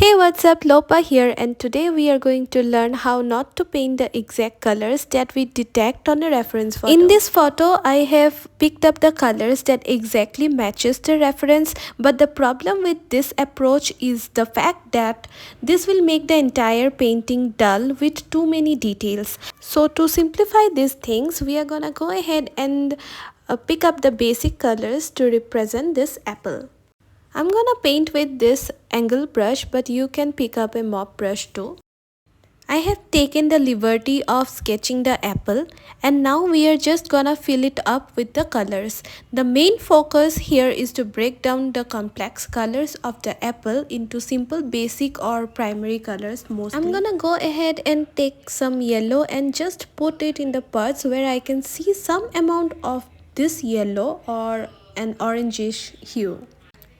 Hey, what's up? Lopa here, and today we are going to learn how not to paint the exact colors that we detect on a reference photo. In this photo, I have picked up the colors that exactly matches the reference, but the problem with this approach is the fact that this will make the entire painting dull with too many details. So to simplify these things, we are gonna go ahead and pick up the basic colors to represent this apple. I'm gonna paint with this angle brush, but you can pick up a mop brush too. I have taken the liberty of sketching the apple, and now we are just gonna fill it up with the colors. The main focus here is to break down the complex colors of the apple into simple basic or primary colors mostly. I'm gonna go ahead and take some yellow and just put it in the parts where I can see some amount of this yellow or an orangish hue.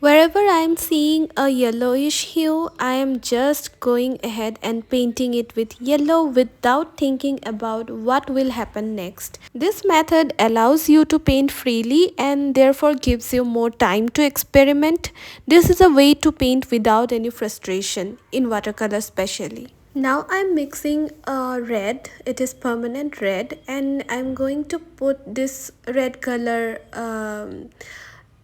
Wherever I am seeing a yellowish hue, I am just going ahead and painting it with yellow without thinking about what will happen next. This method allows you to paint freely and therefore gives you more time to experiment. This is a way to paint without any frustration, in watercolor especially. Now I'm mixing red, it is permanent red, and I'm going to put this red color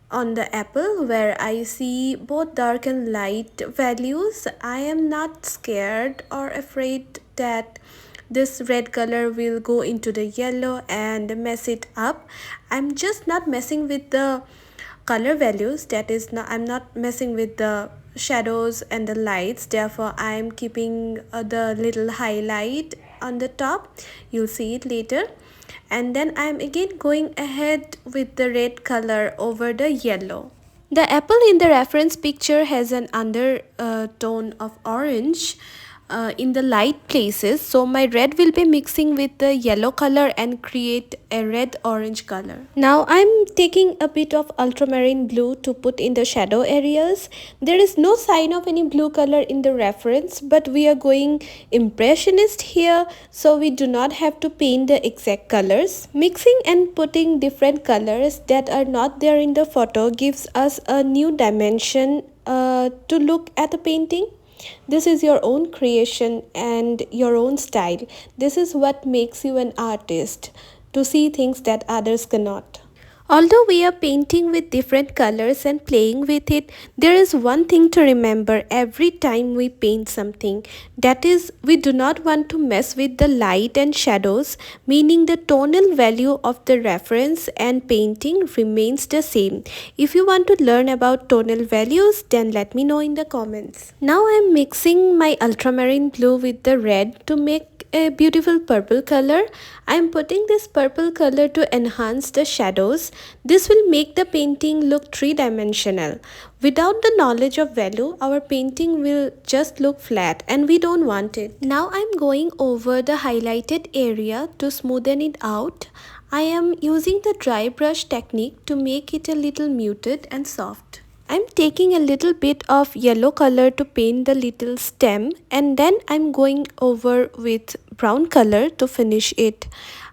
on the apple where I see both dark and light values. I am not scared or afraid that this red color will go into the yellow and mess it up. I'm just not messing with the color values, that is not, I'm not messing with the shadows and the lights, therefore I'm keeping the little highlight on the top. You'll see it later. And then I'm again going ahead with the red color over the yellow. The apple in the reference picture has an undertone of orange in the light places, so my red will be mixing with the yellow color and create a red orange color. Now I'm taking a bit of ultramarine blue to put in the shadow areas. There is no sign of any blue color in the reference, but we are going impressionist here, so we do not have to paint the exact colors. Mixing and putting different colors that are not there in the photo gives us a new dimension to look at the painting. This is your own creation and your own style. This is what makes you an artist, to see things that others cannot. Although we are painting with different colors and playing with it, there is one thing to remember every time we paint something. That is, we do not want to mess with the light and shadows, meaning the tonal value of the reference and painting remains the same. If you want to learn about tonal values, then let me know in the comments. Now I am mixing my ultramarine blue with the red to make a beautiful purple color. I am putting this purple color to enhance the shadows. This will make the painting look three-dimensional. Without the knowledge of value, our painting will just look flat and we don't want it. Now I am going over the highlighted area to smoothen it out. I am using the dry brush technique to make it a little muted and soft. I'm taking a little bit of yellow color to paint the little stem, and then I'm going over with brown color to finish it.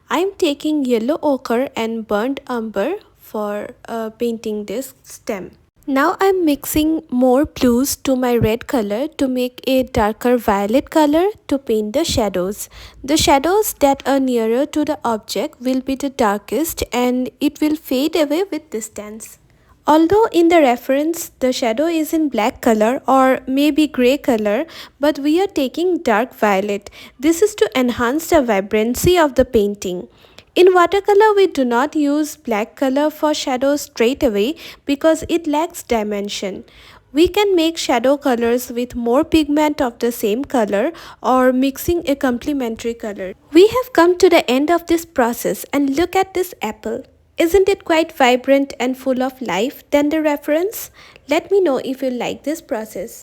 I'm taking yellow ochre and burnt umber for painting this stem. Now I'm mixing more blues to my red color to make a darker violet color to paint the shadows. The shadows that are nearer to the object will be the darkest and it will fade away with distance. Although in the reference the shadow is in black color or maybe grey color, but we are taking dark violet. This is to enhance the vibrancy of the painting. In watercolor, we do not use black color for shadows straight away because it lacks dimension. We can make shadow colors with more pigment of the same color or mixing a complementary color. We have come to the end of this process and look at this apple. Isn't it quite vibrant and full of life than the reference? Let me know if you like this process.